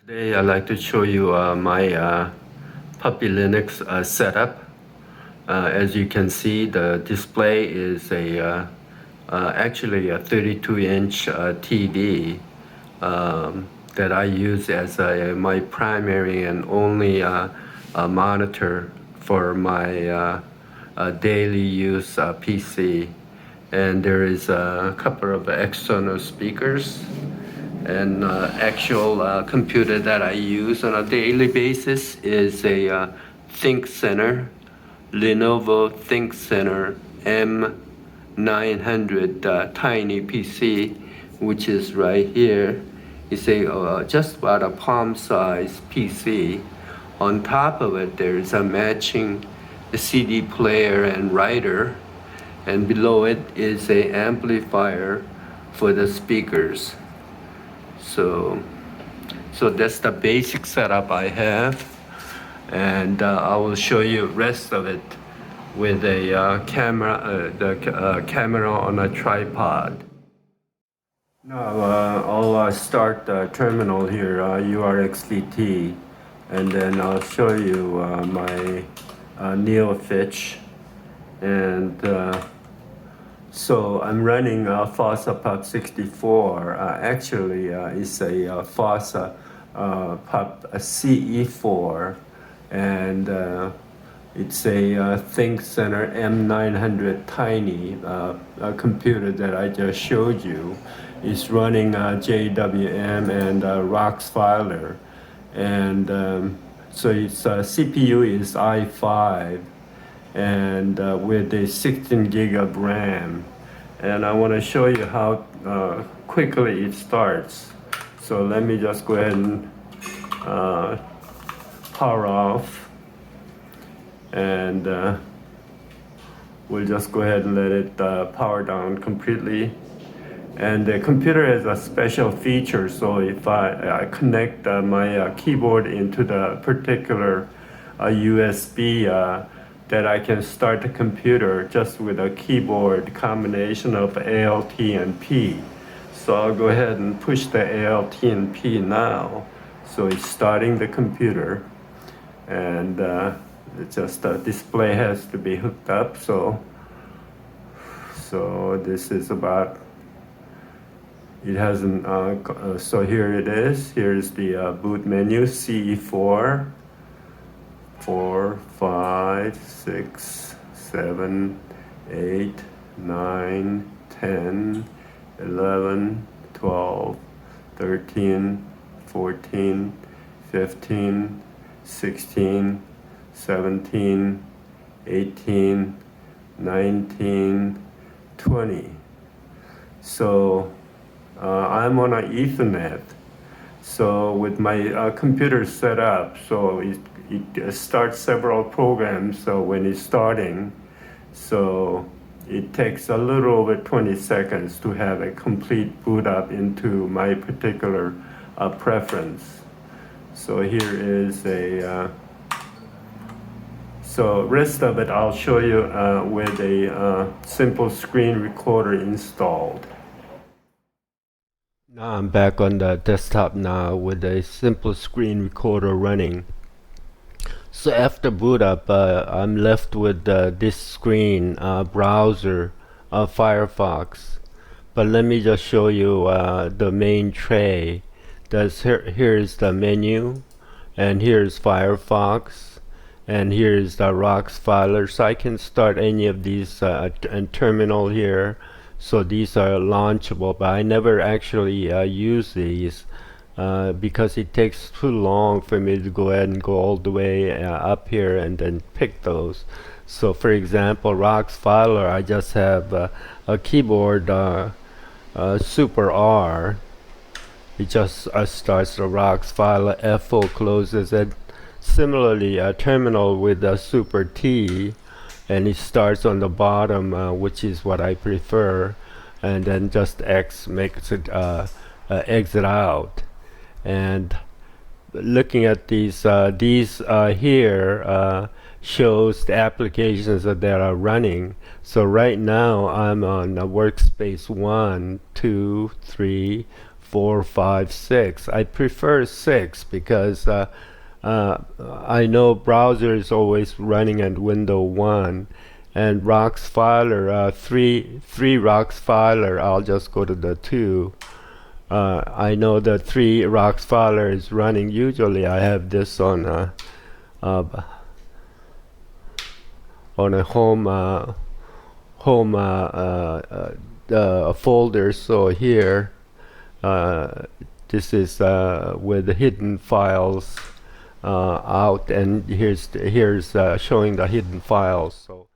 Today I'd like to show you my PuppyLinux setup. As you can see, the display is actually a 32-inch TV that I use as my primary and only monitor for my daily use PC. And there is a couple of external speakers and actual computer that I use on a daily basis is a ThinkCenter, Lenovo ThinkCenter M900 tiny PC, which is right here. It's just about a palm-sized PC. On top of it, there is a matching CD player and writer, and below it is a amplifier for the speakers. So that's the basic setup I have, and I will show you rest of it with a camera on a tripod. Now I'll start the terminal here, URXDT, and then I'll show you my NeoFetch, and so I'm running FOSSA PUP64. Actually, it's a FOSSA PUP-CE4, and it's a ThinkCenter M900 tiny computer that I just showed you. It's running JWM and RoxFiler, and so its CPU is i5. And with a 16 gig of RAM, and I want to show you how quickly it starts. So let me just go ahead and power off, and we'll just go ahead and let it power down completely. And the computer has a special feature, so if I connect my keyboard into the particular USB that I can start the computer just with a keyboard combination of ALT and P. So I'll go ahead and push the ALT and P now. So it's starting the computer, and it's just the display has to be hooked up. So this is about, it hasn't, so here it is. Here's the boot menu, CE4. 4, 5, 6, 7, 8, 9, 10, 11, 12, 13, 14, 15, 16, 17, 18, 19, 20. So I'm on an Ethernet. So with my computer set up, so it starts several programs when it's starting. So it takes a little over 20 seconds to have a complete boot up into my particular preference. So here is so rest of it I'll show you with a simple screen recorder installed. Now I'm back on the desktop now with a simple screen recorder running. So after boot up, I'm left with this screen browser of Firefox. But let me just show you the main tray. Here's the menu, and here's Firefox, and here's the RoxFiler. So I can start any of these and terminal here. So these are launchable, but I never actually use these. Because it takes too long for me to go ahead and go all the way up here and then pick those. So for example, RoxFiler, I just have a keyboard Super R. It just starts the RoxFiler, FO closes it. Similarly, a terminal with a Super T, and it starts on the bottom, which is what I prefer, and then just X makes it exit out. And looking at these here shows the applications that are running. So right now I'm on workspace 1, 2, 3, 4, 5, 6. I prefer 6 because I know browser is always running at window 1, and Rox filer, three Rox filer, I'll just go to the 2. I know the 3 Rox filer is running. Usually I have this on a home folder. So here this is with the hidden files out, and here's showing the hidden files, so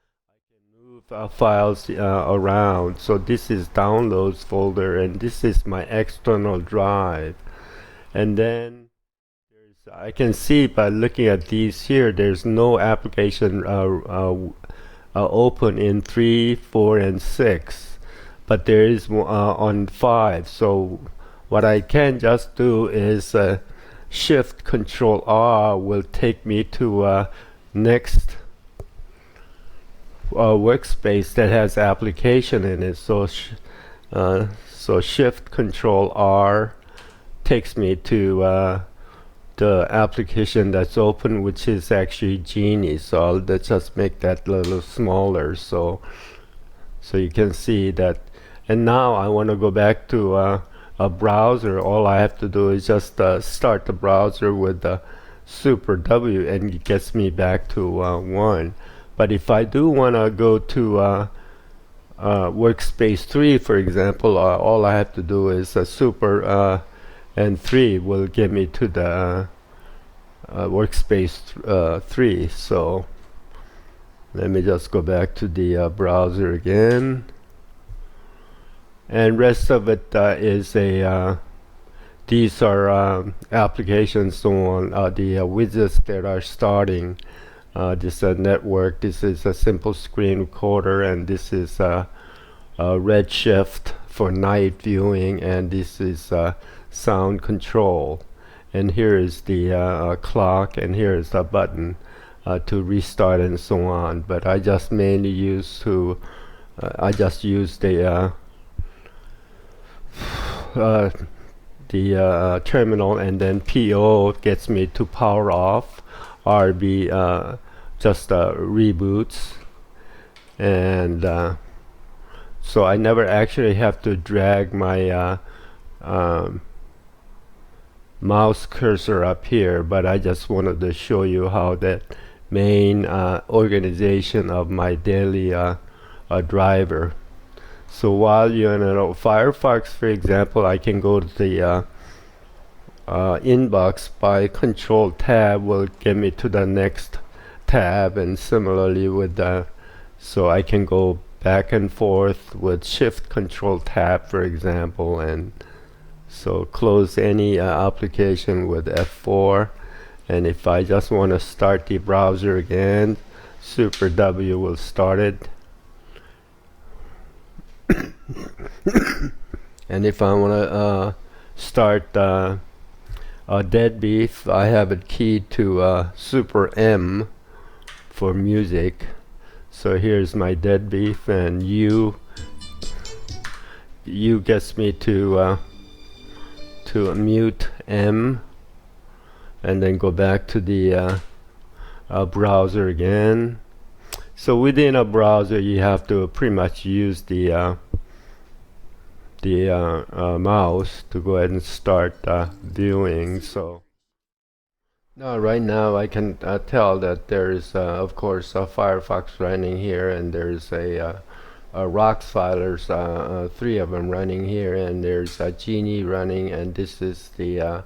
I can move files around. So this is downloads folder, and this is my external drive. And then I can see by looking at these here, there's no application open in 3, 4, and 6, but there is on 5. So what I can just do is Shift Control R will take me to next workspace that has application in it. So so Shift Control R takes me to the application that's open, which is actually Genie. So let's just make that a little smaller, so you can see that. And now I want to go back to a browser. All I have to do is just start the browser with the Super W, and it gets me back to 1. But if I do want to go to workspace 3, for example, all I have to do is Super and 3 will get me to the workspace 3. So let me just go back to the browser again, and rest of it is these are applications, so on the widgets that are starting. This network, this is a simple screen recorder, and this is Redshift for night viewing, and this is sound control. And here is the clock, and here is the button to restart, and so on. But I just mainly use I just use the terminal, and then PO gets me to power off. RB just reboots, and so I never actually have to drag my mouse cursor up here, but I just wanted to show you how that main organization of my daily driver. So while you're in Firefox, for example, I can go to the inbox by Control Tab will get me to the next tab, and similarly with the, so I can go back and forth with Shift Control Tab, for example, and so close any application with F4. And if I just want to start the browser again, Super W will start it. And if I want to start Dead Beef, I have it keyed to Super M for music. So here's my Dead Beef, and U gets me to mute M, and then go back to the browser again. So within a browser, you have to pretty much use the mouse to go ahead and start viewing. So now, right now, I can tell that there is, of course, Firefox running here, and there's a Rox filers, 3 of them running here, and there's a Genie running, and this is the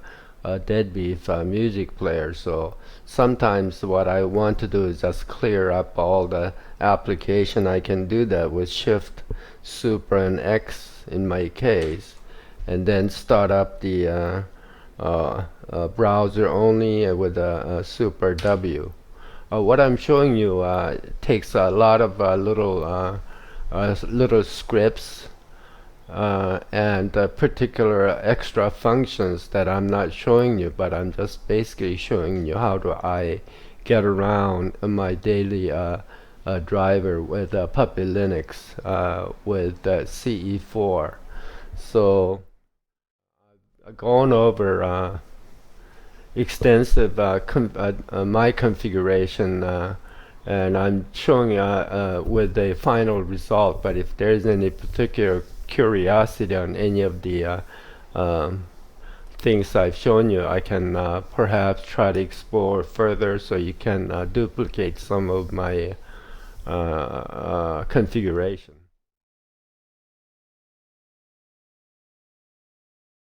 Dead Beef music player. So sometimes what I want to do is just clear up all the application. I can do that with Shift, Super, and X in my case, and then start up the browser only with a Super W. What I'm showing you takes a lot of little scripts and particular extra functions that I'm not showing you, but I'm just basically showing you how do I get around my daily driver with PuppyLinux with CE4. So gone over extensive my configuration, and I'm showing with the final result. But if there's any particular curiosity on any of the things I've shown you, I can perhaps try to explore further, so you can duplicate some of my configuration.